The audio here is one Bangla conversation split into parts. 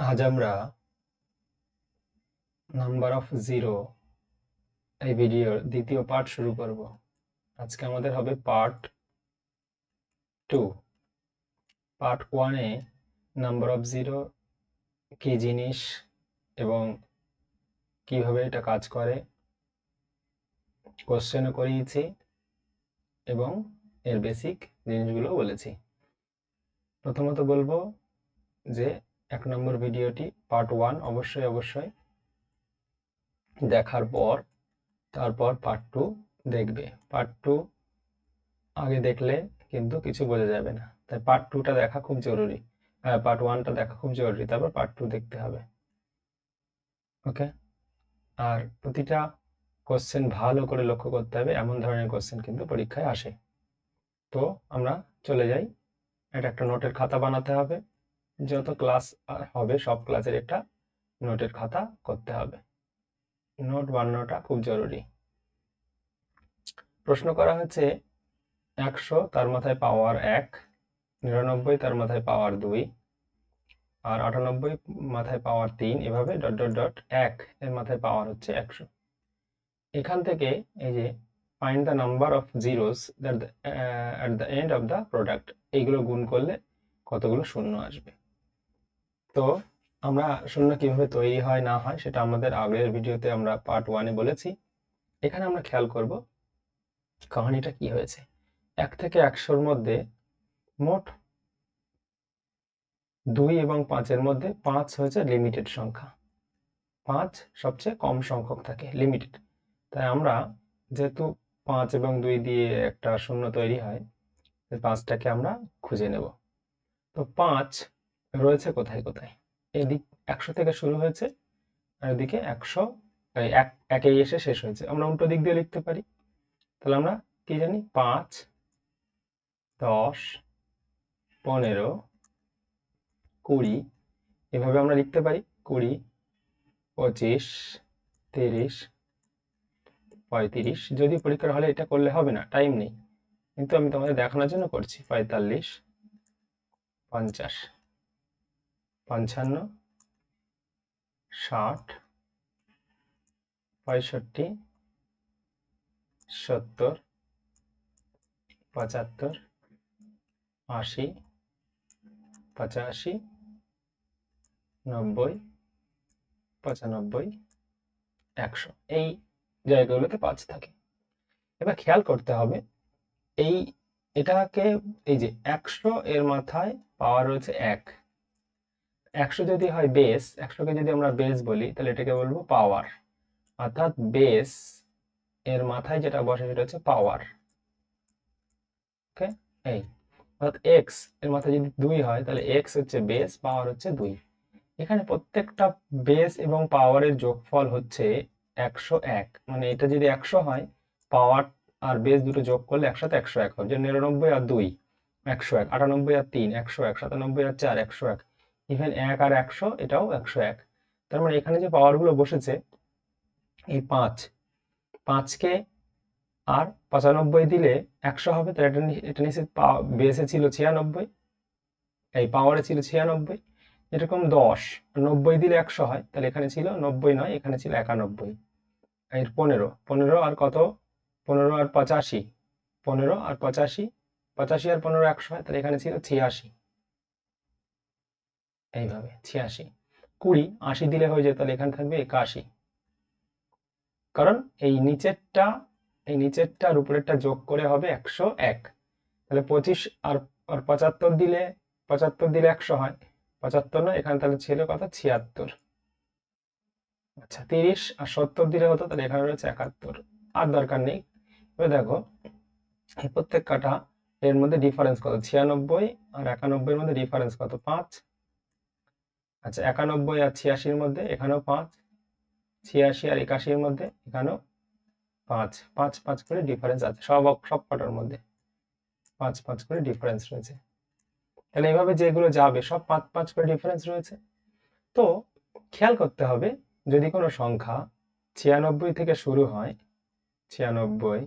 আজ আমরা নাম্বার অফ জিরো এই ভিডিওর দ্বিতীয় পার্ট শুরু করব। আজকে আমাদের হবে পার্ট 2। পার্ট 1-এ নাম্বার অফ জিরো কি জিনিস এবং কিভাবে এটা কাজ করে কোশ্চেনও করিয়েছি এবং এর বেসিক জিনিসগুলো বলেছি। প্রথমত বলবো যে 1 নম্বর ভিডিওটি পার্ট 1 অবশ্যই দেখার পর তারপর পার্ট 2 দেখবে। পার্ট 2 আগে দেখলে কিন্তু কিছু বোঝা যাবে না, তাই পার্ট 2টা দেখা খুব জরুরি। পার্ট 1টা দেখা খুব জরুরি, তারপর পার্ট 2 দেখতে হবে। ওকে, আর প্রতিটা কোশ্চেন ভালো করে লক্ষ্য করতে হবে, এমন ধরনের কোশ্চেন কিন্তু পরীক্ষায় আসে। তো আমরা চলে যাই। এটা একটা নোটের খাতা বানাতে হবে, যত ক্লাস হবে সব ক্লাসের একটা নোটের খাতা করতে হবে। নোট বানানোটা খুব জরুরি। প্রশ্ন করা হচ্ছে 100 তার মাথায় পাওয়ার 1, 99 তার মাথায় পাওয়ার 2 আর 98 মাথায় পাওয়ার 3, এভাবে ডট ডট ডট 1 এর মাথায় পাওয়ার হচ্ছে 100। এখান থেকে এই যে find the number of zeros that at the end of the product, এইগুলো গুণ করলে কতগুলো শূন্য আসবে। তো আমরা শূন্য কিভাবে তৈরি হয় না হয় সেটা আমাদের আগের ভিডিওতে আমরা পার্ট 1-এ বলেছি। এখানে আমরা খেয়াল করব কাহিনীটা কি হয়েছে। 1 থেকে 100-র মধ্যে মোট 2 এবং 5-এর মধ্যে 5 হয়েছে লিমিটেড সংখ্যা। 5 সবচেয়ে কম সংখ্যক থাকে, লিমিটেড। তাই আমরা যেহেতু 5 এবং 2 দিয়ে একটা শূন্য তৈরি হয়, 5টাকে আমরা খুঁজে নেব। তো 5 রয়েছে কোথায় কোথায়? এদিক 100 থেকে শুরু হয়েছে আর এদিকে 100 একে এসে শেষ হয়েছে। আমরা উল্টো দিক দিয়ে লিখতে পারি। তাহলে আমরা কি জানি? 5, 10, 15, 20 এভাবে আমরা লিখতে পারি। 20, 25, 30, 35। যদি পরীক্ষার হলে এটা করলে হবে না, টাইম নেই, কিন্তু আমি তোমাদের দেখানোর জন্য করছি। 45, 50, 55, 60, 65, 70, 75, 80, 85, 90, 95, 100। এই জায়গাগুলোতে 5 থাকে। এবার খেয়াল করতে হবে এটাকে, এই যে 100 এর মাথায় পাওয়ার রয়েছে 1। 100 যদি হয় বেস, 100কে যদি আমরা বেস বলি তাহলে এটাকে বলবো পাওয়ার। অর্থাৎ বেস এর মাথায় যেটা বসে সেটা হচ্ছে পাওয়ার। ওকে, এই অর্থাৎ এক্স এর মাথায় যদি 2 হয় তাহলে এক্স হচ্ছে বেস, পাওয়ার হচ্ছে 2। এখানে প্রত্যেকটা বেস এবং পাওয়ারের যোগফল হচ্ছে 101। মানে এটা যদি 100 হয়, পাওয়ার আর বেস দুটো যোগ করলে একসাথে 101 হবে। যে 99 আর 2 101, 98 আর 3 101, 97 আর 4 101, ইভেন 1 আর 100 এটাও 101। তার মানে এখানে যে পাওয়ারগুলো বসেছে এই 5কে আর 95 দিলে 100 হবে। তাহলে এটা নিচে বেসে ছিল 96, এই পাওয়ারে ছিল 96। এরকম 10, 90 দিলে 100 হয়, তাহলে এখানে ছিল 90 নয়, এখানে ছিল 91। এর 15 আর কত? 15 আর 85, 15 আর 85, 85 আর 15 100 হয়, তাহলে এখানে ছিল 86। এইভাবে 86। 20, 80 দিলে হয়ে যায়, তাহলে এখানে থাকবে 81। কারণ এই নিচেরটা আর উপরেরটা যোগ করে হবে 101। তাহলে 25 আর 75 দিলে 100 হয়, 75 নয়, এখানে তাহলে ছিল কত? 76। আচ্ছা, 30 আর 70 দিলে হতো, তাহলে এখানে রয়েছে 71। আর দরকার নেই। এবার দেখো এই প্রত্যেক কাটা এর মধ্যে ডিফারেন্স কত? 96 আর 91 এর মধ্যে ডিফারেন্স কত? 5। আচ্ছা, 91 আর 86 এর মধ্যে এখানেও 5, 86 আর 81 এর মধ্যে এখানেও 5, 5 5 করে ডিফারেন্স আছে সব কটার মধ্যে। 5 5 করে ডিফারেন্স রয়েছে। তাহলে এইভাবে যেগুলো যাবে সব 5 5 করে ডিফারেন্স রয়েছে। তো খেয়াল করতে হবে, যদি কোনো সংখ্যা 96 থেকে শুরু হয়, 96,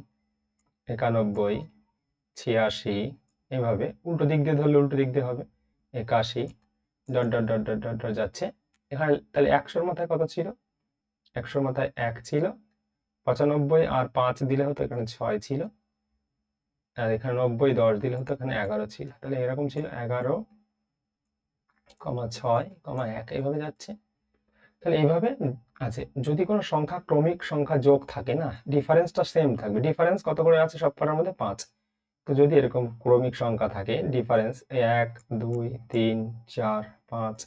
91, 86, এভাবে উল্টো দিক দিয়ে ধরলে উল্টো দিক দিয়ে হবে 81, dot dot dot dot dot dot যাচ্ছে এখানে তাহলে 100-র মাথায় কত ছিল? 100-র মাথায় 1 ছিল, 95 আর 5 দিলে হতো এখানে 6 ছিল, আর এখানে 90 10 দিলে হতো এখানে 11 ছিল। তাহলে এরকম ছিল 11, 6, 1 এইভাবে যাচ্ছে। তাহলে এইভাবে আছে। যদি কোনো সংখ্যা ক্রমিক সংখ্যা যোগ থাকে না, ডিফারেন্সটা সেম থাকবে। ডিফারেন্স কত করে আছে সব কটার মধ্যে? 5। তো যদি এরকম ক্রমিক সংখ্যা থাকে, ডিফারেন্স 1 2 3 4 5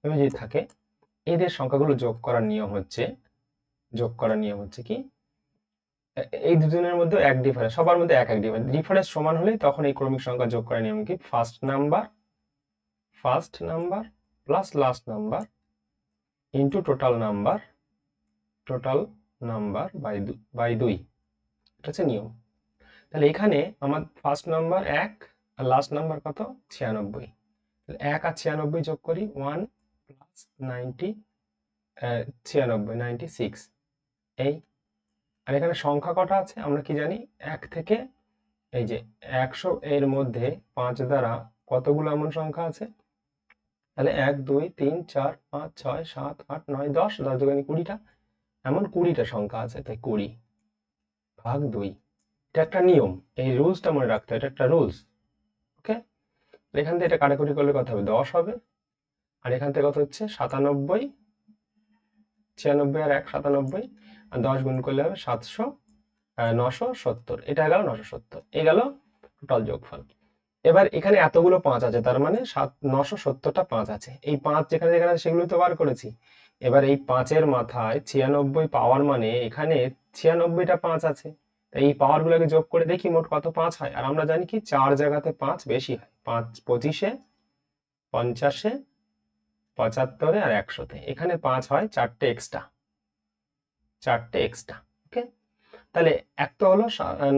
এভাবে যদি থাকে, এদের সংখ্যাগুলো যোগ করার নিয়ম হচ্ছে কি, এই দুজনের মধ্যে এক ডিফারেন্স, সবার মধ্যে এক এক ডিফারেন্স সমান হলেই তখন এই ক্রমিক সংখ্যা যোগ করার নিয়ম কি, first number plus last number into total number by 2, এটা হচ্ছে নিয়ম। তাহলে এখানে আমার ফার্স্ট নাম্বার 1 আর লাস্ট নাম্বার কত? 96। 1 আর 96 যোগ করি, 1 প্লাস 96 96 এই। আর এখানে সংখ্যা কটা আছে আমরা কি জানি? 1 থেকে এই যে 100 এর মধ্যে 5 দ্বারা কতগুলো এমন সংখ্যা আছে? তাহলে 1 2 3 4 5 6 7 8 9 10, 10 দুগুণে 20টা, এমন 20টা সংখ্যা আছে। তাই 20 ভাগ 2, এটা একটা নিয়ম। এই রুলসটা মনে রাখতে হবে, এটা একটা রুলস। ওকে, এখান থেকে এটা কাটাকুটি করলে কত হবে? 10 হবে। আর এখান থেকে কত হচ্ছে? 97, 96 আর 1 97, আর 10 গুণ করলে হবে 970। এটা গেল 970, এ গেল টোটাল যোগফল। এবার এখানে এতগুলো 5 আছে, তার মানে 970টা 5 আছে। এই 5 যেখানে যেখানে আছে সেগুলো তো বার করেছি। এবার এই 5-এর মাথায় 96 পাওয়ার মানে এখানে 96টা 5 আছে। এই পাওয়ার গুলোকে যোগ করে দেখি মোট কত 5 হয়। আর আমরা জানি কি 4 জায়গাতে 5 বেশি হয়, 5 25-এ, 50-এ, 75-এ আর 100-তে। এখানে 5 হয় 4টে এক্সট্রা। ওকে, তাহলে এক তো হলো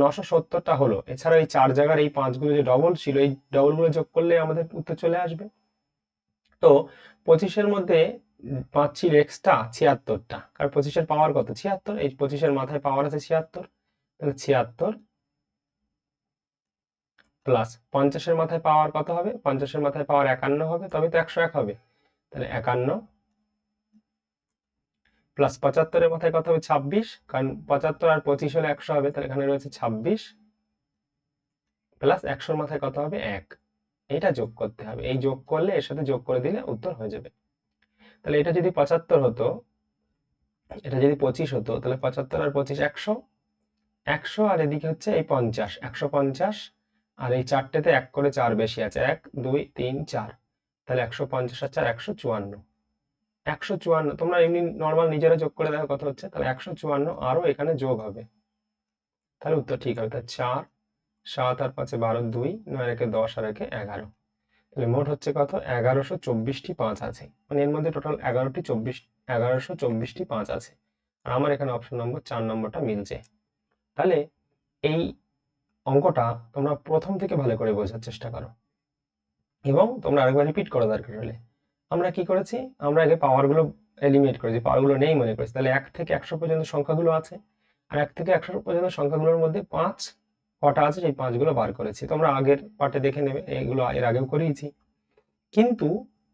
970টা হলো। এছাড়া এই 4 জায়গার এই 5 গুলো যে ডবল ছিল, এই ডবল গুলো যোগ করলে আমাদের উত্তর চলে আসবে। তো 25-এর মধ্যে 5 ছিল এক্সট্রা 76টা, কারণ 25-এর পাওয়ার কত? 76। এই 25-এর মাথায় পাওয়ার আছে 76, তাহলে 76 প্লাস 50-এর মাথায় পাওয়ার কত হবে? 50-এর মাথায় পাওয়ার 51 হবে, তবে তো 101 হবে। তাহলে 51 প্লাস 75-এর মাথায় কত হবে? 26, কারণ 75 আর 25 হলে 100 হবে, তাহলে এখানে রয়েছে 26 প্লাস 100-এর মাথায় কত হবে? 1। এটা যোগ করতে হবে, এই যোগ করলে এর সাথে যোগ করে দিলে উত্তর হয়ে যাবে। তাহলে এটা যদি 75 হতো, এটা যদি 25 হতো, তাহলে 75 আর 25 100, 100 আর এদিকে হচ্ছে এই 50, 150, আর এই চারটেতে 1 করে 4 বেশি আছে, 1 2 3 4, তাহলে 150 আর 4 154। 154 তোমরা এমনি নর্মাল নিজেরা যোগ করে দেখো কত হচ্ছে। তাহলে 154 আরো এখানে যোগ হবে, তাহলে উত্তর ঠিক হবে। তাহলে 4 7 আর 5 12 2 9 একে 10 আর একে 11। তাহলে মোট হচ্ছে কত? 1124টি 5 আছে, মানে এর মধ্যে টোটাল 1124টি 5 আছে। আর আমার এখানে অপশন নম্বর 4 নম্বরটা মিলছে। তাহলে এই অঙ্কটা তোমরা প্রথম থেকে ভালো করে বোঝার চেষ্টা করো, এবং তোমরা আরেকবার রিপিট করো দরকার হলে। আমরা কি করেছি? আমরা আগে পাওয়ারগুলো এলিমিনেট করেছি, পাওয়ারগুলো নেই মনে করেছি। তাহলে 1 থেকে 100 পর্যন্ত সংখ্যাগুলো আছে, আর 1 থেকে 100 পর্যন্ত সংখ্যাগুলোর মধ্যে 5 কটা আছে সেই 5গুলো বার করেছি। তোমরা আগের পার্টে দেখে নেবে, এগুলো এর আগেও করিয়েছি। কিন্তু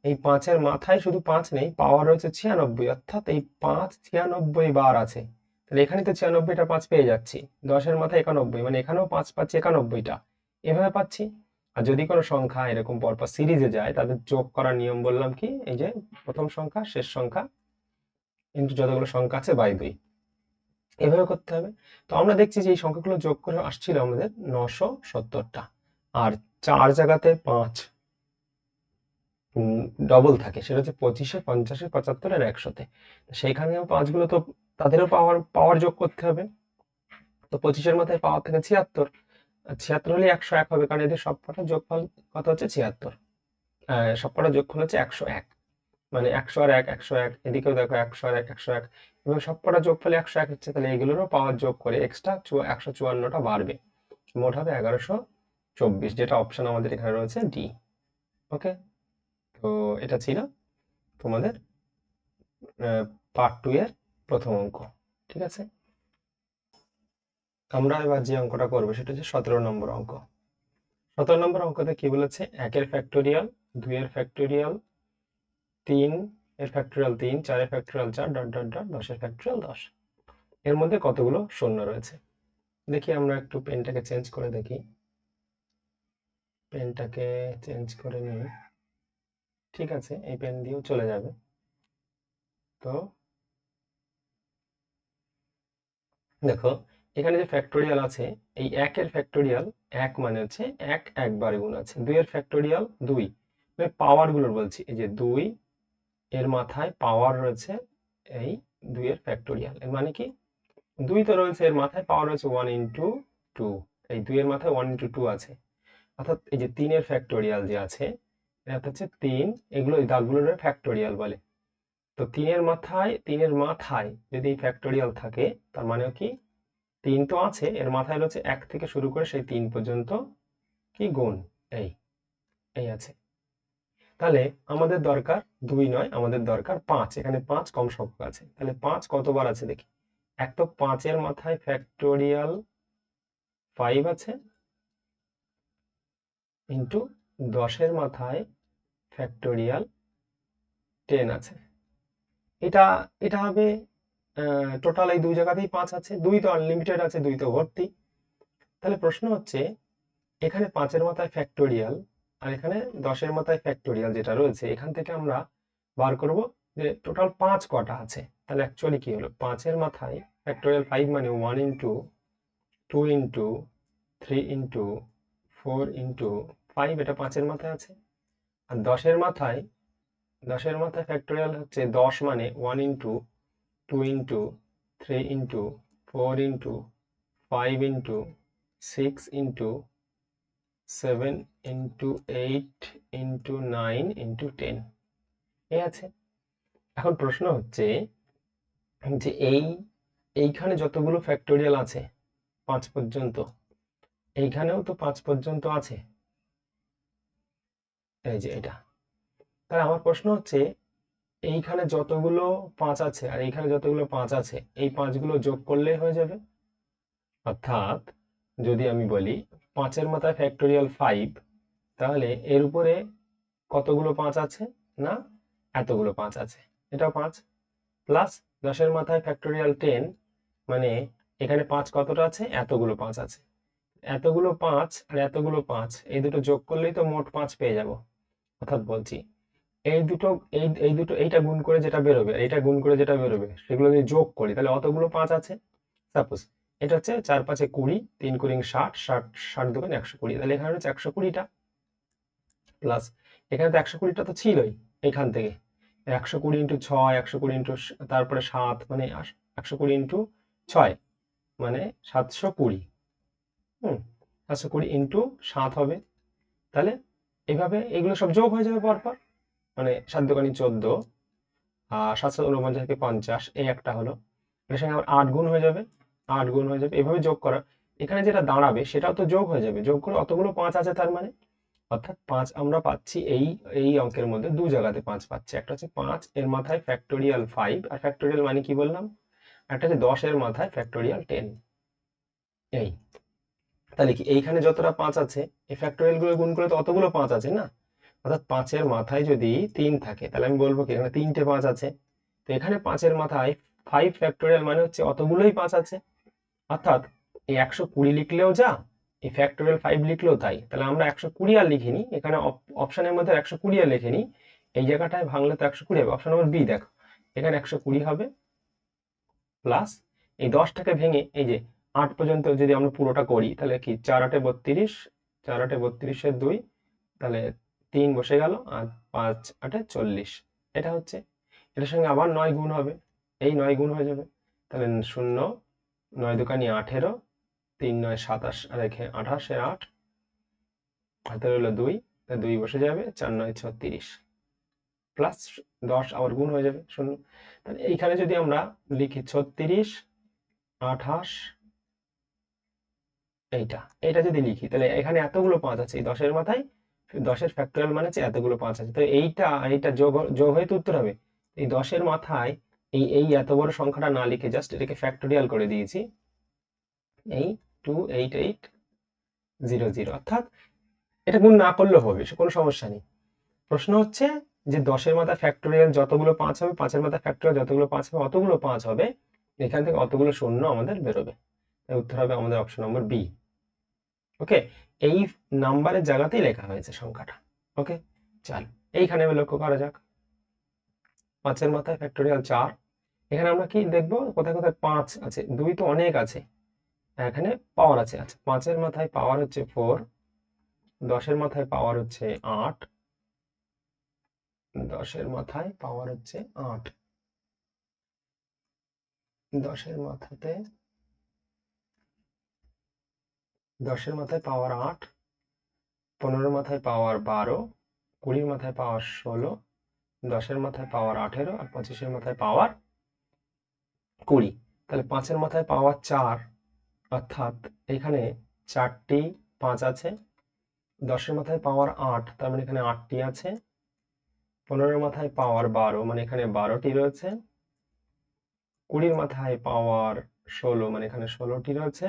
এই 5-এর মাথায় শুধু 5 নেই, পাওয়ার রয়েছে 96, অর্থাৎ এই 5 96 বার আছে। তাহলে এখানে তো 96টা 5 পেয়ে যাচ্ছি, 10-এর মাথায় 91, মানে এখানেও 5 পাচ্ছি 91টা, এভাবে পাচ্ছি। আর যদি কোনো সংখ্যা এরকম পরপর সিরিজে যায়, তাদের যোগ করার নিয়ম বললাম কি, এই যে প্রথম সংখ্যা শেষ সংখ্যা কিন্তু যতগুলো সংখ্যা আছে বাই 2, এভাবে করতে হবে। তো আমরা দেখছি যে এই সংখ্যাগুলো যোগ করে আসছিল আমাদের 970টা, আর 4 জায়গাতে 5 ডবল থাকে, সেটা হচ্ছে 25-এ, 50-এ, 75 আর 100-তে। সেইখানেও 5গুলো তো তাদেরও পাওয়ার যোগ করতে হবে। তো 25-এর মাথায় পাওয়ার থাকে 76, আর 76 হলে 101 হবে, কারণ এদের সবকটা যোগফল কত হচ্ছে? 76। সবকটা যোগফল হচ্ছে 101, মানে 100 আর 1 101, এদিকেও দেখো 100 আর 1 101, এবং সবকটা যোগফলে 101 হচ্ছে। তাহলে এগুলোরও পাওয়ার যোগ করে এক্সট্রা 154টা বাড়বে, মোট হবে 1124, যেটা অপশন আমাদের এখানে রয়েছে ডি। ওকে, তো এটা ছিল তোমাদের পার্ট 2 এর প্রথম অঙ্ক। ঠিক আছে, আমরা এবার যে অঙ্কটা করবো সেটা হচ্ছে 17 নম্বর অঙ্ক। 17 নম্বর অঙ্কতে কি বলেছে? 1-এর ফ্যাক্টোরিয়াল, 2-এর ফ্যাক্টোরিয়াল, 3 এর ফ্যাক্টোরিয়াল 3, 4 এর ফ্যাক্টোরিয়াল 4, ডট ডট ডট 10 এর ফ্যাক্টোরিয়াল 10। এর মধ্যে কতগুলো শূন্য রয়েছে দেখি। আমরা একটু পেনটাকে চেঞ্জ করে দেখি, পেনটাকে চেঞ্জ করে নিই। ঠিক আছে, এই পেন দিয়েও চলে যাবে। তো দেখো এখানে যে ফ্যাক্টোরিয়াল আছে, এই 1 এর ফ্যাক্টোরিয়াল 1 মানে হচ্ছে 1 একবারে গুণ আছে। 2 এর ফ্যাক্টোরিয়াল 2, মানে পাওয়ার গুলোর বলছি। এই যে 2 এর মাথায় পাওয়ার রয়েছে, এই 2 এর ফ্যাক্টোরিয়াল। এর মানে কি 2 তো রয়েছে, এর মাথায় পাওয়ার রয়েছে 1 ইন্টু 2। এই 2 এর মাথায় 1 ইন্টু 2 আছে। অর্থাৎ এই যে 3 এর ফ্যাক্টোরিয়াল যে আছে, এটা হচ্ছে 3, এগুলো এই দাগগুলোর ফ্যাক্টোরিয়াল বলে। তো 3 এর মাথায় যদি এই ফ্যাক্টোরিয়াল থাকে, তার মানে কি 3 তো আছে, এর মাথায় রয়েছে 1 থেকে শুরু করে সেই 3 পর্যন্ত কি গুণ, এই এই আছে। তাহলে আমাদের দরকার 2 নয়, আমাদের দরকার 5। এখানে 5 কম সংখ্যক আছে, তাহলে 5 কতবার আছে দেখি। এক তো 5 এর মাথায় ফ্যাক্টোরিয়াল 5 আছে, ইন্টু 10 এর মাথায় ফ্যাক্টোরিয়াল 10 আছে। এটা এটা হবে টোটাল এই দুই জায়গাতেই 5 আছে। 2 তো আনলিমিটেড আছে, 2 তো ভর্তি। তাহলে প্রশ্ন হচ্ছে এখানে 5 এর মাথায় ফ্যাক্টোরিয়াল আর এখানে 10 এর মাথায় ফ্যাক্টোরিয়াল যেটা রয়েছে, এখান থেকে আমরা বার করব যে টোটাল 5 কটা আছে। তাহলে অ্যাকচুয়ালি কি হলো, 5 এর মাথায় ফ্যাক্টোরিয়াল 5 মানে 1 ইন্টু 2 ইন্টু 3 ইন্টু 4 ইন্টু 5, এটা 5 এর মাথায় আছে। আর 10 এর মাথায় ফ্যাক্টোরিয়াল হচ্ছে 10 মানে 1 into 2 into 3 into 4 into 5 into 6 into 7 into 8 into 9 into 10 এ আছে। এখন প্রশ্ন হচ্ছে যে এইখানে যতগুলো ফ্যাক্টোরিয়াল আছে 5 পর্যন্ত, এইখানেও তো 5 পর্যন্ত আছে, এই যে এটা। তাহলে আমার প্রশ্ন হচ্ছে এইখানে যতগুলো 5 আছে আর এইখানে যতগুলো 5 আছে, এই 5 গুলো যোগ করলেই হয়ে যাবে। অর্থাৎ যদি আমি বলি 5 এর মাথায় ফ্যাক্টোরিয়াল 5, তাহলে এর উপরে কতগুলো 5 আছে না এতগুলো 5 আছে, এটাও 5। প্লাস 10 এর মাথায় ফ্যাক্টোরিয়াল 10, মানে এখানে 5 কতটা আছে, এতগুলো 5 আছে। এতগুলো 5 আর এতগুলো 5, এই দুটো যোগ করলেই তো মোট 5 পেয়ে যাব। অর্থাৎ বলছি এই দুটো এইটা গুণ করে যেটা বেরোবে আর এইটা গুণ করে যেটা বেরোবে, সেগুলো যদি যোগ করি তাহলে অতগুলো 5 আছে। সাপোজ এটা হচ্ছে 4 5 20, 3 কুড়ি 60, 60 2 120, তাহলে এখানে হচ্ছে 120টা। প্লাস এখানে তো 120টা তো ছিলই, এখান থেকে 120 ইন্টু 6, 120 ইন্টু তারপরে 7, মানে 120 ইন্টু 6 মানে 720। 720 ইন্টু 7 হবে। তাহলে এইভাবে এগুলো সব যোগ হয়ে যাবে পরপর, মানে 7 দোকানি 14, 749 থেকে 50, এই একটা হলো। এর সঙ্গে আবার 8 গুণ হয়ে যাবে, 8 গুণ হয়ে যাবে, এভাবে যোগ করা। এখানে যেটা দাঁড়াবে সেটাও তো যোগ হয়ে যাবে, যোগ করে অতগুলো 5 আছে তার মানে। অর্থাৎ 5 আমরা পাচ্ছি এই এই অঙ্কের মধ্যে দু জায়গাতে 5 পাচ্ছি। একটা হচ্ছে 5 এর মাথায় ফ্যাক্টোরিয়াল 5, আর ফ্যাক্টোরিয়াল মানে কি বললাম, একটা হচ্ছে 10 এর মাথায় ফ্যাক্টোরিয়াল 10। এই তাহলে কি এইখানে যতটা 5 আছে, এই ফ্যাক্টোরিয়াল গুলো গুণ করে তো অতগুলো 5 আছে না। অর্থাৎ 5 এর মাথায় যদি 3 থাকে, তাহলে আমি বলবো কি এখানে 3টে 5 আছে। তো এখানে 5 এর মাথায় 5 ফ্যাক্টোরিয়াল মানে হচ্ছে অতগুলোই 5 আছে। অর্থাৎ এই 120 লিখলেও যা, এই ফ্যাক্টোরিয়াল 5 লিখলেও তাই। তাহলে আমরা 120 আর লিখিনি, এখানে অপশনের মধ্যে 120 আর লিখিনি, এই জায়গাটায় ভাঙলে তো 120 হবে। অপশন নম্বর বি দেখো, এখানে 120 হবে। প্লাস এই 10টাকে ভেঙে এই যে 8 পর্যন্ত যদি আমরা পুরোটা করি, তাহলে কি 4 8 32, 4 8 32 এর 2, তাহলে 3 বসে গেল, আর 5 8 40। এটা হচ্ছে, এটার সঙ্গে আবার 9 গুণ হবে, এই 9 গুণ হয়ে যাবে। তাহলে 0 9 দোকানি 18, 3 9 27, আর এখানে 28 এর 8, হাতে রইল 2, 2 বসে যাবে, 4 9 36, প্লাস 10 আবার গুণ হয়ে যাবে 0। তাহলে এইখানে যদি আমরা লিখি 36 28, এইটা যদি লিখি, তাহলে এখানে এতগুলো 5 আছে এই 10 এর মাথায়, 10 এর ফ্যাক্টরিয়াল মানে হচ্ছে এতগুলো 5 আছে। তো এইটা যোগ হয়ে তো উত্তর হবে। এই 10 এর মাথায় এই এত বড় সংখ্যাটা না লিখে জাস্ট এটাকে ফ্যাক্টরিয়াল করে দিয়েছি, এই 28800। অর্থাৎ এটা গুণ না করলেও হবে, কোনো সমস্যা নেই। প্রশ্ন হচ্ছে যে 10-এর মাথায় ফ্যাক্টোরিয়াল যতগুলো 5 হবে, 5-এর মাথায় ফ্যাক্টোরিয়াল যতগুলো 5 হবে, অতগুলো 5 হবে, এখান থেকে অতগুলো শূন্য আমাদের বেরোবে। তাই উত্তর হবে আমাদের অপশন নম্বর বি। ওকে, এই নাম্বারের জায়গাতেই লেখা হয়েছে সংখ্যাটা। ওকে, চল এইখানে লক্ষ্য করা যাক। 5-এর মাথায় ফ্যাক্টোরিয়াল 4, এখানে আমরা কি দেখবো, কোথায় কোথায় 5 আছে, 2 তো অনেক আছে, এখানে পাওয়ার আছে। আচ্ছা, 5-এর মাথায় পাওয়ার হচ্ছে 4, 10-এর মাথায় পাওয়ার হচ্ছে 8, 10-এর মাথায় পাওয়ার হচ্ছে 8, 10-এর মাথাতে 10-এর মাথায় পাওয়ার 8, 15-এর মাথায় পাওয়ার 12, 20-এর মাথায় পাওয়ার 16, 10-এর মাথায় পাওয়ার 18, আর 25-এর মাথায় পাওয়ার 20। তাহলে 5-এর মাথায় পাওয়ার 4, অর্থাৎ এখানে 4টি 5 আছে। 10-এর মাথায় পাওয়ার 8, তার মানে এখানে 8টি আছে। 15-এর মাথায় পাওয়ার 12, মানে এখানে 12টি রয়েছে। 20-এর মাথায় পাওয়ার 16, মানে এখানে 16টি রয়েছে।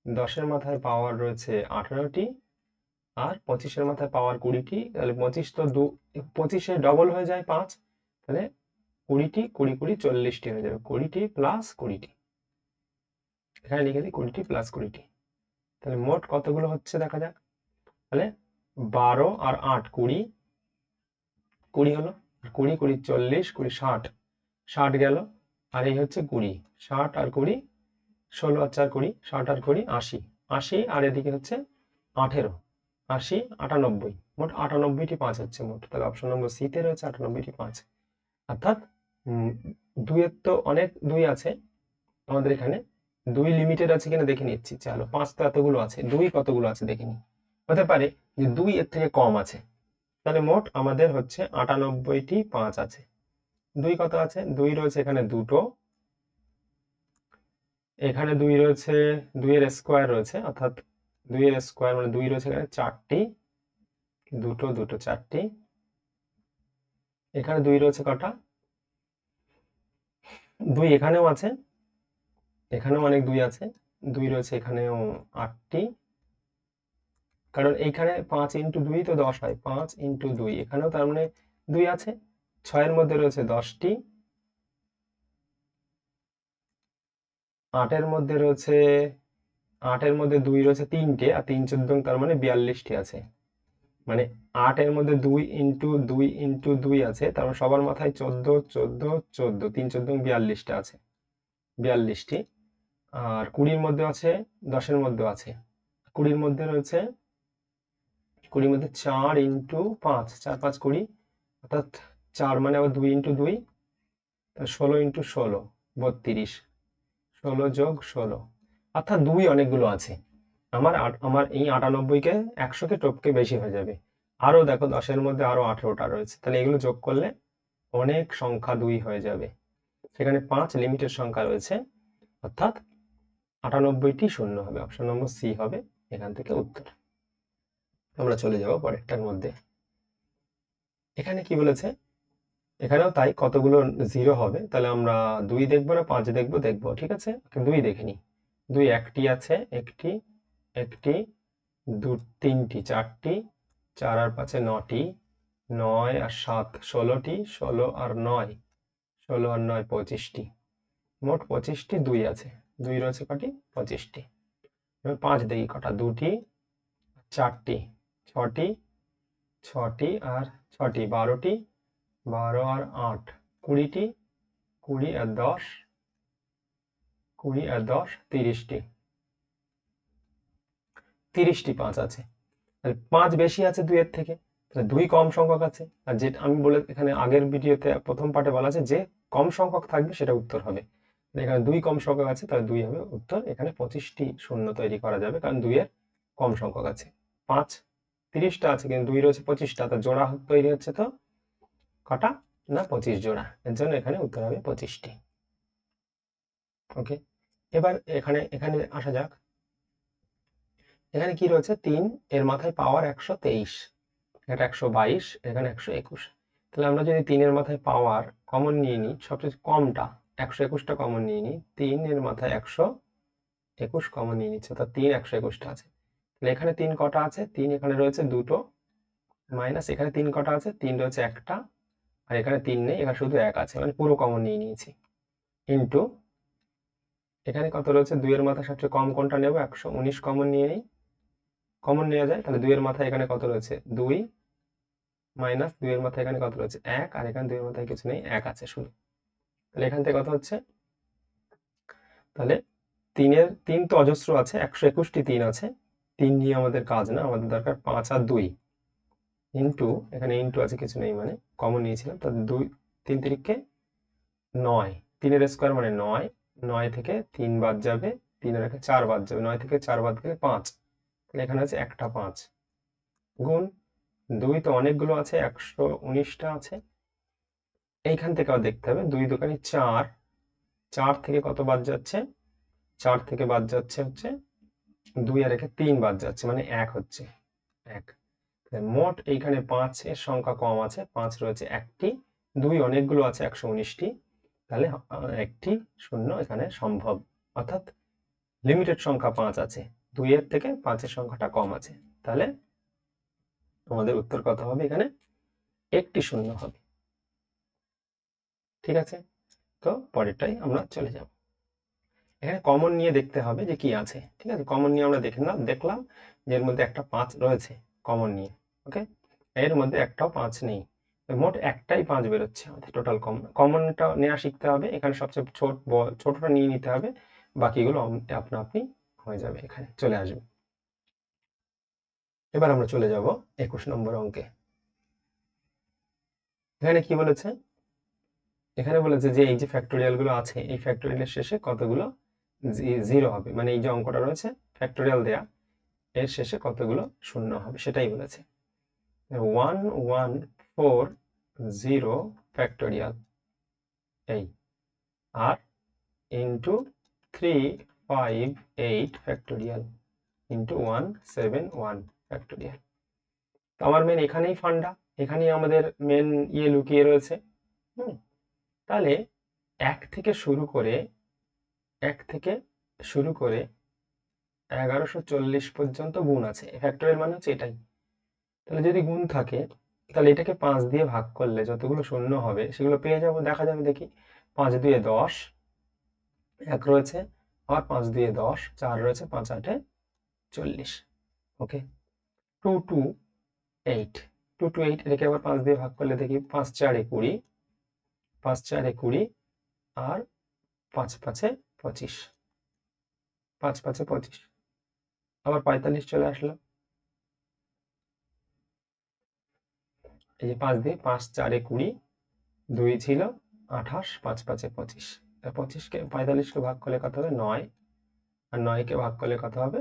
10-এর মাথায় পাওয়ার রয়েছে 18টি, আর 25-এর মাথায় পাওয়ার 20টি। তাহলে 25 তো 25-এ ডবল হয়ে যায় 5, তাহলে 20টি 20 20 40টি হয়ে যাবে, 20টি প্লাস 20টি। এখানে লিখে দিই 20টি প্লাস 20টি। তাহলে মোট কতগুলো হচ্ছে দেখা যাক। তাহলে 12 আর 8 20, 20 হলো, 20 20 40, 20 60, 60 গেল, আর এই হচ্ছে 20, 60 আর 20, 16 আর 4 20, 60 আর 20 80, 80, আর এদিকে হচ্ছে 18, 80 98, মোট 98টি 5 হচ্ছে মোট। তাহলে অপশন নম্বর সি তে রয়েছে 98টি 5। অর্থাৎ 2-এর তো অনেক 2 আছে আমাদের এখানে, 2 লিমিটেড আছে কিনা দেখে নিচ্ছি। চলো, 5 তো এতগুলো আছে, 2 কতগুলো আছে দেখে নি। হতে পারে যে 2 এর থেকে কম আছে। তাহলে মোট আমাদের হচ্ছে 98টি 5 আছে। 2 কত আছে? 2 রয়েছে এখানে দুটো, এখানে 2 রয়েছে, 2 এর স্কোয়ার রয়েছে, অর্থাৎ 2 এর স্কোয়ার মানে 2 রয়েছে এখানে 4টি, দুটো দুটো 4টি। এখানে 2 রয়েছে কটা? 2 এখানেও আছে, এখানেও অনেক 2 আছে, 2 রয়েছে এখানেও 8টি, কারণ এইখানে 5 ইন্টু 2 তো 10 হয়, 5 ইন্টু 2, এখানেও তার মানে 2 আছে। 6-এর মধ্যে রয়েছে 10টি, 8-এর মধ্যে রয়েছে, 8-এর মধ্যে 2 রয়েছে 3টে, আর 3 14 তার মানে 42টি আছে। মানে 8-এর মধ্যে 2 ইন্টু 2 ইন্টু 2 আছে, তার মানে সবার মাথায় 14 14 14, 3 14 42টা আছে, 42টি। আর 20-র মধ্যে আছে, 10-এর মধ্যে আছে, 20-র মধ্যে রয়েছে, 20-র মধ্যে 4 ইন্টু 5, 4 5 20, অর্থাৎ 4 মানে আবার 2 ইন্টু 2, 16 ইন্টু 16 32, 16 যোগ 16, অর্থাৎ 2 অনেকগুলো আছে। আমার এই 98কে 100কে টপকে বেশি হয়ে যাবে। আরো দেখো 10-এর মধ্যে আরো 18টা রয়েছে, তাহলে এগুলো যোগ করলে অনেক সংখ্যা 2 হয়ে যাবে। সেখানে 5 লিমিটেড সংখ্যা রয়েছে, অর্থাৎ 98টি শূন্য হবে। অপশন নম্বর সি হবে এখান থেকে উত্তর। আমরা চলে যাব পরেরটার মধ্যে। এখানে কি বলেছে, এখানেও তাই, কতগুলো 0 হবে। তাহলে আমরা 2 দেখবো না 5 দেখবো? দেখবো, ঠিক আছে। 2 দেখে নি। 2 একটি আছে, একটি, একটি, 2 3টি, 4টি, 4 আর 5 9টি, 9 আর 7 16টি, 16 আর 9, 16 আর 9 25টি, মোট 25টি 2 আছে। 2 রয়েছে কটি? 25টি। এবার 5 দেখি কটা, 2টি, 4টি, 6টি, 6টি আর 6টি, 12টি, 12 আর 8 20টি, 20 আর 10, 20 আর 10 30টি, 30টি 5 আছে। তাহলে 5 বেশি আছে 2 এর থেকে, তাহলে 2 কম সংখ্যক আছে। আর যেটা আমি বলে এখানে আগের ভিডিওতে প্রথম পার্টে বলা আছে যে কম সংখ্যক থাকবে সেটা উত্তর হবে। এখানে 2 কম সংখ্যক আছে, তাহলে 2 হবে উত্তর। এখানে 25টি শূন্য তৈরি করা যাবে, কারণ 2 এর কম সংখ্যক আছে। 5 30টা আছে, কিন্তু 2 রয়েছে 25টা, তো জোড়া তৈরি হচ্ছে তো কটা না 25 জোড়া, এর জন্য এখানে উত্তর হবে 25টি। ওকে, এবার এখানে এখানে আসা যাক। এখানে কি রয়েছে, 3 এর মাথায় পাওয়ার 123, এটা 122, এখানে 121। তাহলে আমরা যদি 3 এর মাথায় পাওয়ার কমন নিয়ে নিই, সবচেয়ে কমটা 121টা কমন নিয়ে নিই, 3 এর মাথায় 121 কমন নিয়ে নিচ্ছে, অর্থাৎ 3 121টা আছে। তাহলে এখানে 3 কটা আছে? 3 এখানে রয়েছে দুটো, মাইনাস এখানে 3 কটা আছে, 3 রয়েছে একটা, আর এখানে 3 নেই, এখানে শুধু 1 আছে, মানে পুরো কমন নিয়ে নিয়েছি। ইন্টু এখানে কত রয়েছে, 2 এর মাথায় সবচেয়ে কম কোনটা নেব, 119 কমন নিয়ে নিই। কমন নেওয়া যায়, তাহলে 2 এর মাথায় এখানে কত রয়েছে 2, মাইনাস 2 এর মাথায় এখানে কত রয়েছে 1, আর এখানে 2 এর মাথায় কিছু নেই, 1 আছে শুধু। তাহলে এখান থেকে কত হচ্ছে, তাহলে 3 তো অজস্র আছে, 121টি 3 আছে, 3 নিয়ে আমাদের কাজ না, আমাদের দরকার 5 আর 2, ইন্টু এখানে ইন্টু আছে কিছু নেই, মানে কমন নিয়েছিলাম, তাহলে 2 3 তিরিকে 9, 3 এর স্কোয়ার মানে 9, 9 থেকে 3 বাদ যাবে, 3 এর 4 বাদ যাবে, 9 থেকে 4 বাদ গেলে 5, তাহলে এখানে আছে একটা 5, গুণ 2 তো অনেকগুলো আছে, 119টা আছে, এইখান থেকে আবার দেখতে হবে 2 দোকানে 4, 4 থেকে কত বাদ যাচ্ছে, 4 থেকে বাদ যাচ্ছে হচ্ছে 2 আর 3 বাদ যাচ্ছে, মানে 1 হচ্ছে 1। মোট এইখানে 5 এর সংখ্যা কম আছে, 5 রয়েছে একটি, 2 অনেকগুলো আছে 119টি, তাহলে একটি শূন্য এখানে সম্ভব, অর্থাৎ লিমিটেড সংখ্যা 5 আছে, 2 এর থেকে 5 এর সংখ্যাটা কম আছে, তাহলে আমাদের উত্তর কত হবে, এখানে একটি শূন্য হবে। ঠিক আছে, তো পরেরটাই আমরা চলে যাব। এখানে কমন নিয়ে দেখতে হবে যে কি আছে। ঠিক আছে, কমন নিয়ে আমরা দেখলাম যে এর মধ্যে একটা 5 রয়েছে কমন নিয়ে। ওকে, এর মধ্যে একটাও 5 নেই, মোট একটাই 5 বেরোচ্ছে আমাদের টোটাল কমনটা নেওয়া শিখতে হবে। এখানে সবচেয়ে ছোটটা নিয়ে নিতে হবে, বাকিগুলো আপনা আপনি হয়ে যাবে, এখানে চলে আসবে। এবার আমরা চলে যাব 21 নম্বর অঙ্কে। এখানে কি বলেছে, এখানে বলেছে যে এই যে ফ্যাক্টোরিয়াল গুলো আছে, এই ফ্যাক্টোরিয়ালের শেষে কতগুলো জিরো হবে, মানে এই যে অঙ্কটা রয়েছে ফ্যাক্টোরিয়াল দেয়া, এর শেষে কতগুলো শূন্য হবে সেটাই বলেছে। 114 ফ্যাক্টোরিয়াল এই, আর ইন্টু 358 ফ্যাক্টোরিয়াল ইন্টু 171 ফ্যাক্টোরিয়াল। তো আমার মেন এখানেই ফান্ডা, এখানেই আমাদের মেন ইয়ে লুকিয়ে রয়েছে। তাহলে 1 থেকে শুরু করে 1140 পর্যন্ত গুণ আছে, ফ্যাক্টোরিয়াল মানে হচ্ছে এটাই। তাহলে যদি গুণ থাকে, তাহলে এটাকে 5 দিয়ে ভাগ করলে যতগুলো শূন্য হবে সেগুলো পেয়ে যাব, দেখা যাবে। দেখি, 5 2 10, 1 রয়েছে, আর 5 2 10, 4 রয়েছে, 5 8 40। ওকে, 228, 228 এটাকে আবার 5 দিয়ে ভাগ করলে দেখি, 5 4 20, 5 4 20, আর 5 5 25, 5 5 25, আবার 45 চলে আসলো। এই যে 5 দিয়ে 5 4 20, 2 ছিল 28, 5 5 25, 25কে 45কে ভাগ করলে কত হবে 9, আর 9কে ভাগ করলে কত হবে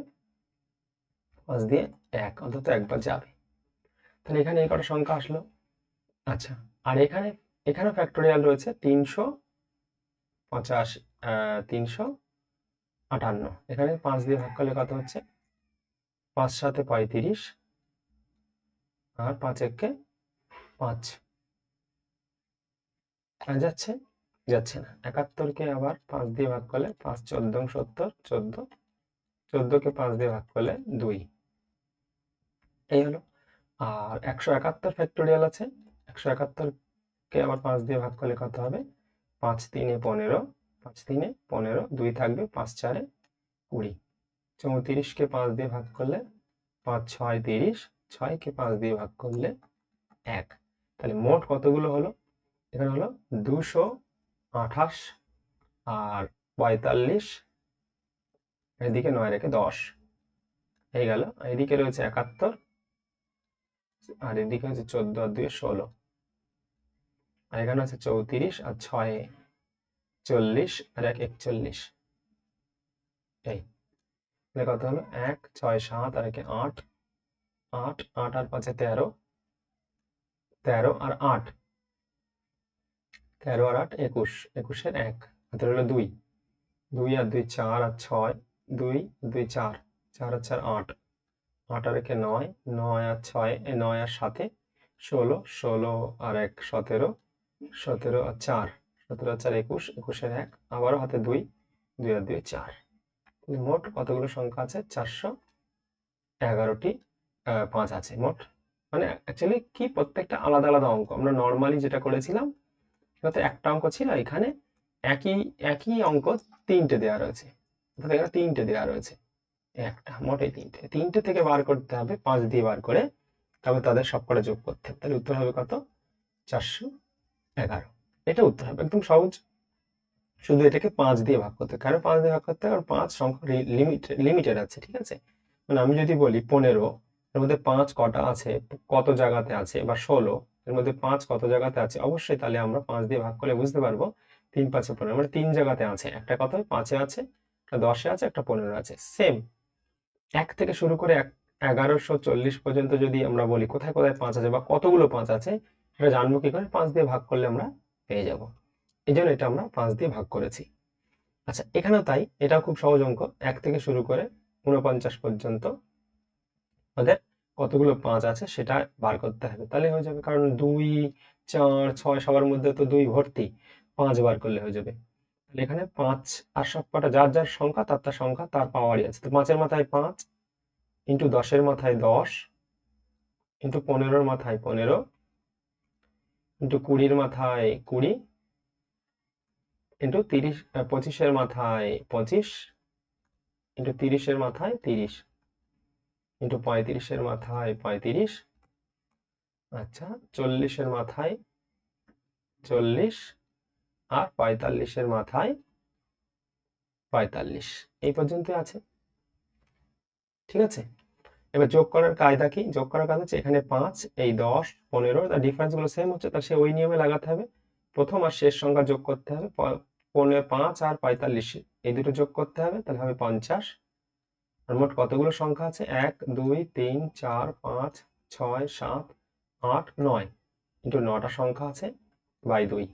5 দিয়ে 1, অন্তত একবার যাবে। তাহলে এখানে এই কটা সংখ্যা আসলো। আচ্ছা, আর এখানে ফ্যাক্টোরিয়াল রয়েছে 385, 358, এখানে 5 দিয়ে ভাগ করলে কত হচ্ছে 5 7 35, আর 5 1 5, আর যাচ্ছে না। 71কে আবার 5 দিয়ে ভাগ করলে 5 14 70, 14, 14কে 5 দিয়ে ভাগ করলে 2, এই হলো। আর 171 ফ্যাক্টোরিয়াল আছে, 171কে আবার 5 দিয়ে ভাগ করলে কত হবে 5 3 15, 5 3 15, 2 থাকবে, 5 4 20, 34কে 5 দিয়ে ভাগ করলে 5 6 30, 6কে 5 দিয়ে ভাগ করলে 1। তাহলে মোট কতগুলো হলো, এখানে হলো 228, আর 45, এদিকে 9 রেখে 10 হয়ে গেল। এদিকে রয়েছে 71, আর এদিকে হচ্ছে 14 আর 2 16, আর এখানে আছে 34, আর 6 40, আর 1 41, এই কত হলো 1 6 7, আর 1 8, 8 8 আর 5 13, 13 আর 8, 13 আর 8 21, 21 এর 1, হাতে হলো 2, 2 আর 2 4, আর 6, 2 2 4, 4 আর 4 8, 8 আর 1 9, 9 আর 6 9 আর 7 16, 16 আর 1 17, 17 আর 4, 17 আর 4 21, 21 এর 1, আবারও হাতে 2, 2 আর 2 4। মোট কতগুলো সংখ্যা আছে, 411টি 5 আছে মোট, মানে অ্যাকচুয়ালি কি প্রত্যেকটা আলাদা আলাদা অঙ্ক। আমরা নর্মালি যেটা করেছিলাম সেটাতে একটা অঙ্ক ছিল, এখানে একই একই অঙ্ক তিনটে দেওয়া রয়েছে, অর্থাৎ এখানে তিনটে দেওয়া রয়েছে, একটা মোটে তিনটে, তিনটে থেকে বার করতে হবে 5 দিয়ে বার করে, তবে তাদের সবকটা যোগ করতে হবে। তাহলে উত্তর হবে কত? 411। এটা উত্তর হবে একদম সহজ। শুধু এটাকে 5 দিয়ে ভাগ করতে হবে। কেন 5 দিয়ে ভাগ করতে হবে? কারণ 5 সংখ্যা লিমিটেড আছে, ঠিক আছে? মানে আমি যদি বলি 15, এর মধ্যে 5 কটা আছে, কত জায়গাতে আছে, বা 16 এর মধ্যে 5 কত জায়গাতে আছে, অবশ্যই তাহলে আমরা 5 দিয়ে ভাগ করলে বুঝতে পারবো 3 5 15, মানে 3 জায়গাতে আছে। একটা কত? 5-এ আছে, একটা 10-এ আছে, একটা 15 আছে। সেম 1 থেকে শুরু করে 1140 পর্যন্ত যদি আমরা বলি কোথায় কোথায় 5 আছে বা কতগুলো 5 আছে, সেটা জানবো কি করে? 5 দিয়ে ভাগ করলে আমরা পেয়ে যাব। এই জন্য এটা আমরা 5 দিয়ে ভাগ করেছি। আচ্ছা, এখানেও তাই, এটাও খুব সহজ অঙ্ক। 1 থেকে শুরু করে 49 পর্যন্ত আমাদের কতগুলো 5 আছে সেটা বার করতে হবে, তাহলে হয়ে যাবে। কারণ 2 4 6 সবার মধ্যে তো 2 ভর্তি, 5 বার করলে হয়ে যাবে। তাহলে এখানে 5 আর সবকটা যার যার সংখ্যা তার তার সংখ্যা তার পাওয়ারই আছে। তো 5-এর মাথায় 5, ইন্টু 10-এর মাথায় 10, ইন্টু 15-এর মাথায় 15, ইন্টু 20-র মাথায় 20, ইন্টু 25-এর মাথায় 25, ইন্টু 30-এর মাথায় 30, ইন্টু 35-এর মাথায় 35, আচ্ছা 40-এর মাথায় 40, আর 45-এর মাথায় 45। এই পর্যন্ত আছে, ঠিক আছে? এবার যোগ করার কায়দা কি? যোগ করার কায়দা হচ্ছে এখানে 5, এই 10 15, তার ডিফারেন্স গুলো সেম হচ্ছে, তার সে ওই নিয়মে লাগাতে হবে। প্রথম আর শেষ সংখ্যা যোগ করতে হবে। 5 আর 45 এই দুটো যোগ করতে হবে, তাহলে হবে 50। আর মোট কতগুলো সংখ্যা আছে? 1 2 3 4 5 6 7 8 9, ইন্টু 9টা সংখ্যা আছে বাই 2,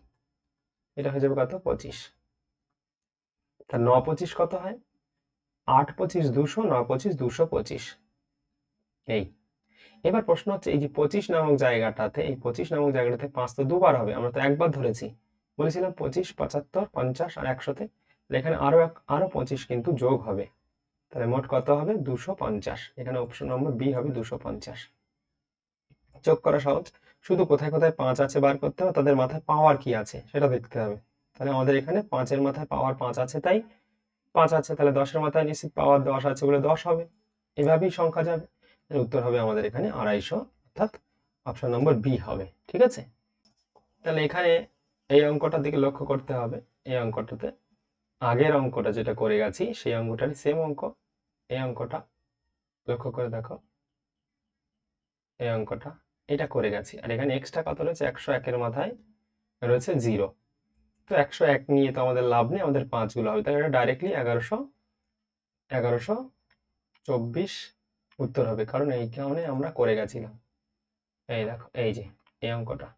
এটা হয়ে যাবে কত? 25। তা 9 25 কত হয়? 8 25 200, 9 25 225। এই এবার প্রশ্ন হচ্ছে, এই যে 25 নামক জায়গাটাতে, এই 25 নামক জায়গাটাতে 5 তো দুবার হবে, আমরা তো একবার ধরেছি। বলেছিলাম 25 75 50 আর 100-তে, এখানে আরো 25 কিন্তু যোগ হবে। তাহলে মোট কত হবে? 250। এখানে অপশন নম্বর বি হবে 250। যোগ করা সহজ, শুধু কোথায় কোথায় 5 আছে বার করতে হবে, তাদের মাথায় পাওয়ার কি আছে সেটা দেখতে হবে। তাহলে আমাদের এখানে 5-এর মাথায় পাওয়ার 5 আছে, তাই 5 আছে, তাহলে 10-এর মাথায় নিশ্চিত পাওয়ার 10 আছে বলে 10 হবে। এভাবেই সংখ্যা যাবে। এর উত্তর হবে আমাদের এখানে 250, অর্থাৎ অপশন নম্বর বি হবে, ঠিক আছে? তাহলে এখানে এই অঙ্কটার দিকে লক্ষ্য করতে হবে। এই অঙ্কটাতে আগের অঙ্কটা যেটা করে গেছি সেই অঙ্কটারই সেম অঙ্ক। এই অঙ্কটা লক্ষ্য করে দেখো, এই অঙ্কটা এটা করে গেছি। আর এখানে এক্সট্রা কত রয়েছে? 101-এর মাথায় রয়েছে 0। তো 101 নিয়ে তো আমাদের লাভ নেই, আমাদের 5 গুলো হবে, তাই এটা ডাইরেক্টলি 1124 উত্তর হবে, কারণ এই কারণে আমরা করে গেছিলাম। এই দেখো, এই যে এই অঙ্কটা,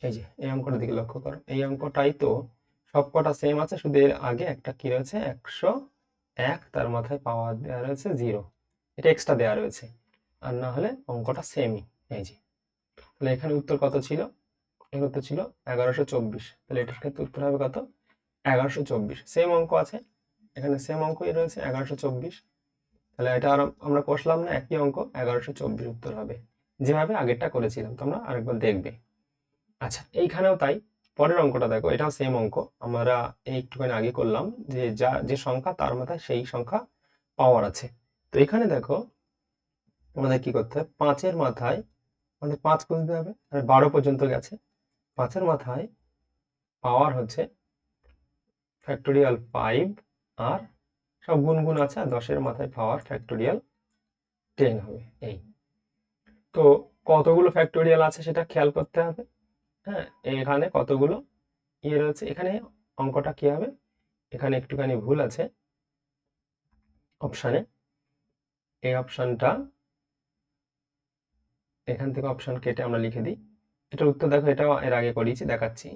এই যে এই অঙ্কটার দিকে লক্ষ্য করো, এই অঙ্কটাই তো সবকটা সেম আছে, শুধু এর আগে একটা কি রয়েছে? 101, তার মাথায় পাওয়ার দেওয়া রয়েছে 0, এটা এক্সট্রা দেওয়া রয়েছে। আর না হলে অঙ্কটা সেমই। এই যে, তাহলে এখানে উত্তর কত ছিল? এর উত্তর ছিল 1124। তাহলে এটার ক্ষেত্রে উত্তর হবে কত? 1124। সেম অঙ্ক আছে, এখানে সেম অঙ্কই রয়েছে 1124। তাহলে এটা আর আমরা কষলাম না, একই অঙ্ক, 1124 উত্তর হবে, যেভাবে আগেরটা করেছিলাম। তোমরা আরেকবার দেখবে। আচ্ছা, এইখানেও তাই। পরের অঙ্কটা দেখো, এটাও সেম অঙ্ক, আমরা এই একটুখানি আগে করলাম, যে সংখ্যা তার মাথায় সেই সংখ্যা পাওয়ার আছে। তো এখানে দেখো আমাদের কি করতে হবে? 5-এর মাথায় আমাদের 5 খুঁজতে হবে, আর 12 পর্যন্ত গেছে। 5-এর মাথায় পাওয়ার হচ্ছে ফ্যাক্টোরিয়াল 5, আর সব গুণ আছে, আর 10-এর মাথায় পাওয়ার ফ্যাক্টোরিয়াল 10 হবে। এই তো কতগুলো ফ্যাক্টোরিয়াল আছে সেটা খেয়াল করতে হবে। হ্যাঁ, এখানে কতগুলো ইয়ে রয়েছে। এখানে অঙ্কটা কি হবে? এখানে একটুখানি ভুল আছে অপশানে। এই অপশানটা, এখান থেকে অপশান কেটে আমরা লিখে দিই। এটার উত্তর দেখো, এটাও এর আগে করিয়েছি, দেখাচ্ছি।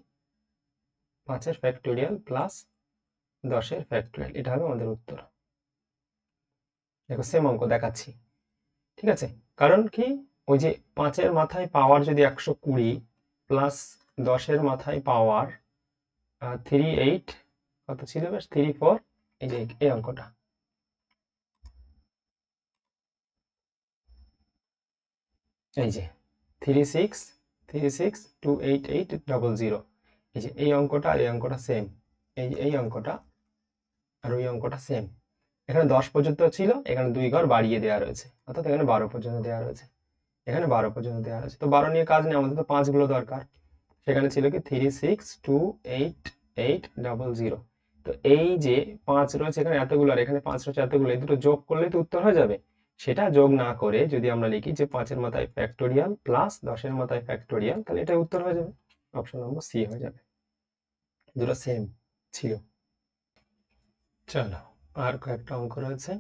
5-এর ফ্যাক্টোরিয়াল প্লাস 10-এর ফ্যাক্টোরিয়াল, এটা হবে আমাদের উত্তর। দেখো সেম অঙ্ক দেখাচ্ছি, ঠিক আছে? কারণ কি, ওই যে 5-এর মাথায় পাওয়ার যদি 120 প্লাস 10-এর মাথায় পাওয়ার 38, কত ছিল বেশ? 34, এই যে এই অঙ্কটা। এই যে 36362880, এই যে এই অঙ্কটা আর এই অঙ্কটা সেম, এই অঙ্কটা আর ওই অঙ্কটা সেম। এখানে 10 পর্যন্ত ছিল, এখানে 2 ঘর বাড়িয়ে দেওয়া রয়েছে, অর্থাৎ এখানে 12 পর্যন্ত দেওয়া রয়েছে, এখানে 12 পর্যন্ত দেওয়া রয়েছে। তো 12 নিয়ে কাজ নেই, আমাদের তো 5 গুলো দরকার। সেখানে ছিল কি 362880, তো এই যে 5 রয়েছে এখানে এতগুলো আর এখানে 5 রয়েছে এতগুলো, এই দুটো যোগ করলে তো উত্তর হয়ে যাবে। সেটা যোগ না করে যদি আমরা লিখি যে 5-এর মাথায় ফ্যাক্টোরিয়াল প্লাস 10-এর মাথায় ফ্যাক্টোরিয়াল, তাহলে এটা উত্তর হয়ে যাবে, অপশন নম্বর সি হয়ে যাবে। দুটো সেম ছিল। চলো, আর কয়েকটা অঙ্ক রয়েছে।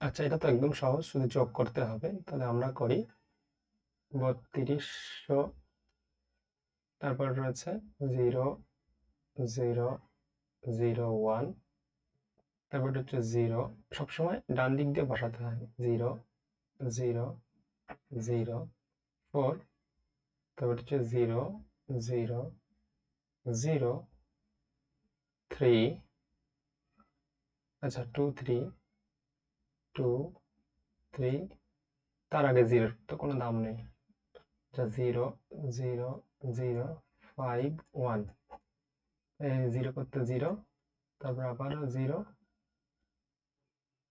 আচ্ছা, এটা তো একদম সহজ, শুধু যোগ করতে হবে। তাহলে আমরা করি 3200, তারপর রয়েছে 00001, তারপর হচ্ছে 0, সবসময় ডান দিক দিয়ে বসাতে হয়, 00004, তারপর হচ্ছে 00003, আচ্ছা 2323, তার আগে 0 তো কোনো দাম নেই, আচ্ছা 00051, 0 করতে 0, তারপর আবারও 0,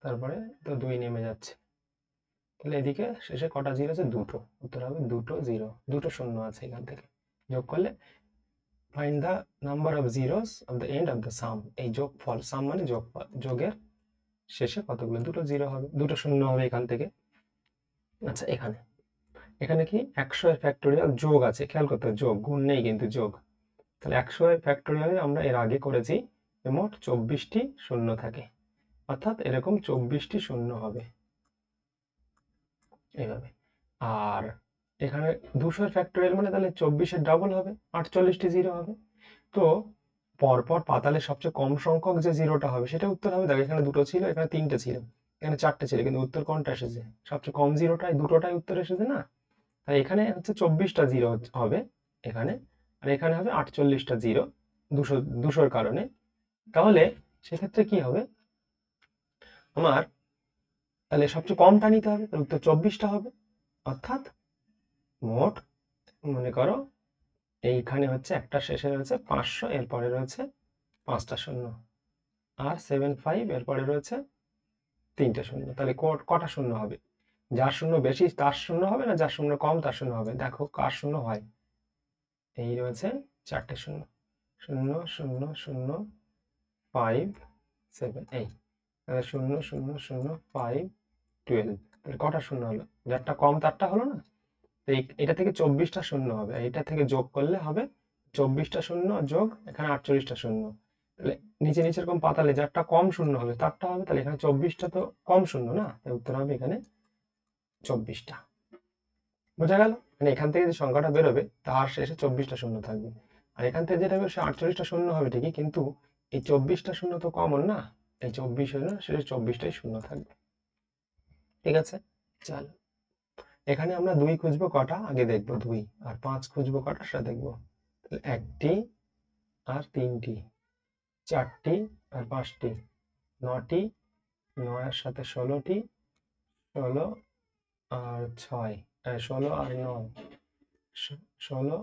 তারপরে তো 2 নেমে যাচ্ছে। তাহলে এদিকে শেষে কটা জিরো আছে? দুটো, উত্তর হবে দুটো জিরো, দুটো শূন্য আছে এখান থেকে যোগ করলে। Find the number of zeros of the end of the sum, এই যোগফল, সাম মানে যোগফল, যোগের শেষে কতগুলো? দুটো জিরো হবে, দুটো শূন্য হবে এখান থেকে। আচ্ছা, এখানে এখানে কি 100 এর ফ্যাক্টোরিয়াল যোগ আছে, খেয়াল করতে হবে, যোগ, গুণ নেই কিন্তু যোগ। তাহলে 100 এর ফ্যাক্টোরিয়ালে আমরা এর আগে করেছি মোট 24টি শূন্য থাকে, অর্থাৎ এরকম 24টি শূন্য হবে এইভাবে। আর এখানে 200 ফ্যাক্টোরিয়াল মানে তাহলে 24-এর ডাবল হবে, 48টি জিরো হবে। তো পরপর পাতালে সবচেয়ে কম সংখ্যক যে জিরোটা হবে সেটা উত্তর হবে। দেখো, এখানে দুটো ছিল, এখানে তিনটে ছিল, এখানে চারটে ছিল, কিন্তু উত্তর কোনটা এসেছে? সবচেয়ে কম জিরোটাই, দুটোটাই উত্তর এসেছে না। তাই এখানে হচ্ছে 24টা জিরো হবে এখানে, আর এখানে হবে 48টা জিরো, 200-200-র কারণে। তাহলে সেক্ষেত্রে কি হবে আমার? তাহলে সবচেয়ে কমটা নিতে হবে, তাহলে উত্তর 24টা হবে। অর্থাৎ মোট মনে করো এইখানে হচ্ছে একটা শেষে রয়েছে 500, এরপরে রয়েছে 5টা শূন্য, আর 75 এরপরে রয়েছে 3টে শূন্য। তাহলে কটা শূন্য হবে? যার শূন্য বেশি তার শূন্য হবে, না যার শূন্য কম তার শূন্য হবে? দেখো কার শূন্য হয়। এই রয়েছে 4টে শূন্য, 00057, এই তাহলে 0000512, তাহলে কটা শূন্য হলো? যারটা কম তারটা হলো না। তো এটা থেকে 24টা শূন্য হবে, আর এটা থেকে যোগ করলে হবে 24টা শূন্য যোগ এখানে 48টা শূন্য। তাহলে নিচে নিচে এরকম পাতালে যারটা কম শূন্য হবে তারটা হবে, তাহলে এখানে 24টা তো কম শূন্য না, তাই উত্তর হবে এখানে 24টা। বোঝা গেল? মানে এখান থেকে যে সংখ্যাটা বেরোবে তার শেষে 24টা শূন্য থাকবে, আর এখান থেকে যেটা হবে সে 48টা শূন্য হবে ঠিকই, কিন্তু এই 24টা শূন্য তো কমন না, এই 24 হলো শেষে 24টাই শূন্য থাকবে। ঠিক আছে, চল এখানে আমরা 2 খুঁজবো কটা আগে দেখবো, 2 আর 5 খুঁজবো কটা সেটা দেখবো। তাহলে 1টি আর 3টি, 4টি আর 5টি, 9টি, 9-এর সাথে 16টি, 16 আর 6, 16 আর 9, 16,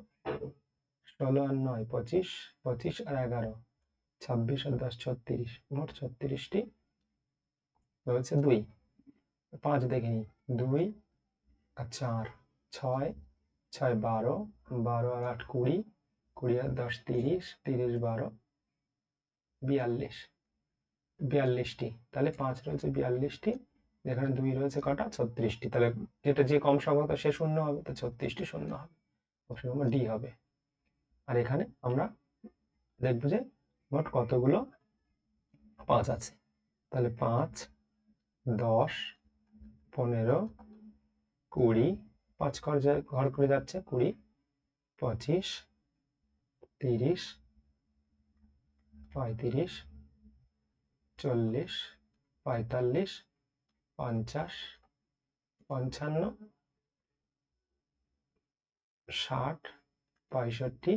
16 আর 9 25, 25 আর 11, 26 আর 10 36, মোট 36টি রয়েছে। 2, 5 দেখে নিই, 2 আর 4, 6, 6 12, 12 আর 8 20, 20 আর 10 30, 30 12, 42, 42টি। তাহলে 5 রয়েছে 42টি, যেখানে 2 রয়েছে কটা? 36টি। তাহলে যেটা যে কম সংখ্যক সে শূন্য হবে, তো 36টি শূন্য হবে, অপশন নম্বর ডি হবে। আর এখানে আমরা দেখবো যে মোট কতগুলো 5 আছে। তাহলে 5, 10, 15, 20, 5 ঘর করে যাচ্ছে, 20, 25, 30, 35, 40, 45, 50, 55, 60, 65,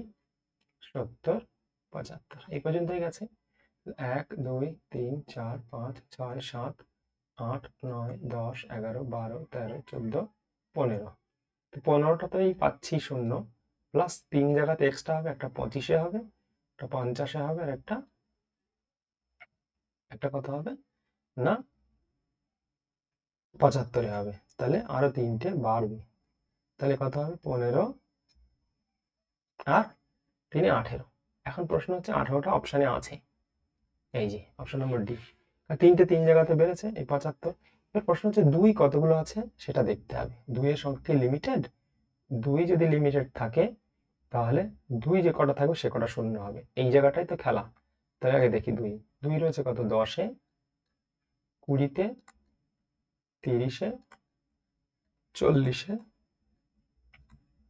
70, 75, এই পর্যন্তই গেছে। 1 2 3 4 5 6 7 8 9 10 11 12 13 14 15, তো 15টাতেই পাচ্ছি 0, প্লাস 3 জায়গাতে এক্সট্রা হবে, একটা 25-এ হবে, একটা 50-এ হবে, আর একটা একটা কত হবে না 75-এ হবে। তাহলে আরো 3টে বাড়বে, তাহলে কত হবে 15 আর 3 18। এখন প্রশ্ন হচ্ছে 18টা অপশানে আছে, এই যে অপশন নম্বর ডি। আর 3 জায়গাতে বেড়েছে, এই 75। এবার প্রশ্ন হচ্ছে 2 কতগুলো আছে সেটা দেখতে হবে। 2 এর সংখ্যা কি লিমিটেড? 2 যদি লিমিটেড থাকে তাহলে 2 যে কটা থাকবে সে কটা শূন্য হবে, এই জায়গাটাই তো খেলা। তাহলে আগে দেখি 2 2 রয়েছে কত 10-এ, 20-তে, 30-এ, 40-এ,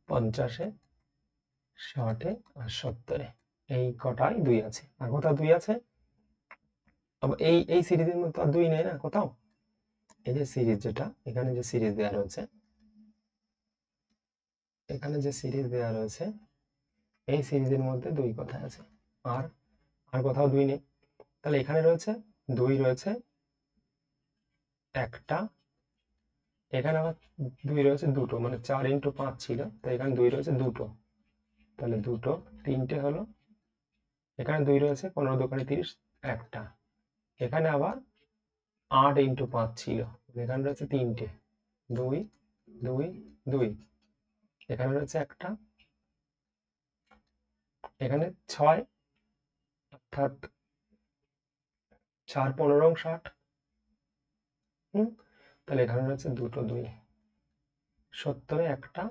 50-এ, 60-এ আর 70-এ। এই কটাই 2 আছে। আর কোথাও 2 আছে? আবার এই সিরিজের মধ্যে আর 2 নেই না কোথাও। এই যে সিরিজ, যেটা এখানে যে সিরিজ দেওয়া রয়েছে, এখানে যে সিরিজ দেওয়া রয়েছে এই সিরিজের মধ্যে 2 কোথায় আছে? আর আর কোথাও 2 নেই। তাহলে এখানে রয়েছে 2 রয়েছে একটা, এখানে আবার 2 রয়েছে দুটো, মানে 4 × 5 ছিল, তো এখানে 2 রয়েছে দুটো, তাহলে দুটো 3টে হলো। এখানে 2 রয়েছে 15 2 30 একটা, এখানে আবার 8 × 5 ছিল, এখানে রয়েছে 3টে, 2 2 2, এখানে রয়েছে একটা, এখানে 6, অর্থাৎ 4 15 60। তাহলে এখানে রয়েছে দুটো 2, 70-এ একটা,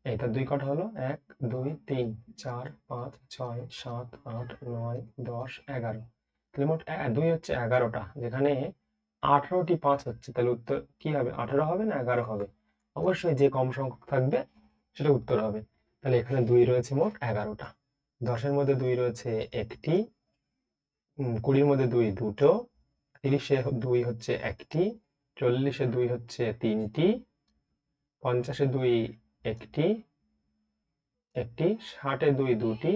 এইটা 2 কটা হলো 1 2 3 4 5 6 7 8 9 10 11। তাহলে মোট 2 হচ্ছে 11টা, যেখানে 18টি 5 হচ্ছে, তাহলে উত্তর কি হবে? 18 হবে না 11 হবে? অবশ্যই যে কম সংখ্যক থাকবে সেটা উত্তর হবে। তাহলে এখানে 2 রয়েছে মোট 11টা। 10-এর মধ্যে 2 রয়েছে একটি, 20-এর মধ্যে 2 দুটো, 30-এ 2 হচ্ছে একটি, 40-এ 2 হচ্ছে 3টি, 50-এ 2 একটি একটি, 60-এ 2 দুটি,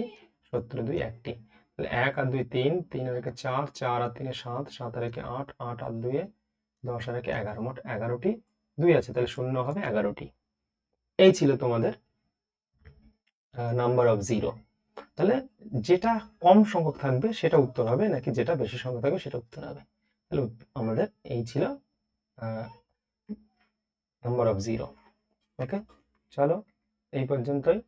70-এ 2 একটি। তাহলে 1 আর 2 3, 3 আর 1 4, 4 আর 3 7, 7 আর 1 8, 8 আর 2 10 আর 1 11, মোট 11টি 2 আছে, তাহলে শূন্য হবে 11টি। এই ছিল তোমাদের নাম্বার অফ জিরো। তাহলে যেটা কম সংখ্যক থাকবে সেটা উত্তর হবে, নাকি যেটা বেশি সংখ্যক থাকবে সেটা উত্তর হবে। তাহলে আমাদের এই ছিল নাম্বার অফ জিরো। ওকে, চলো এই পর্যন্তই।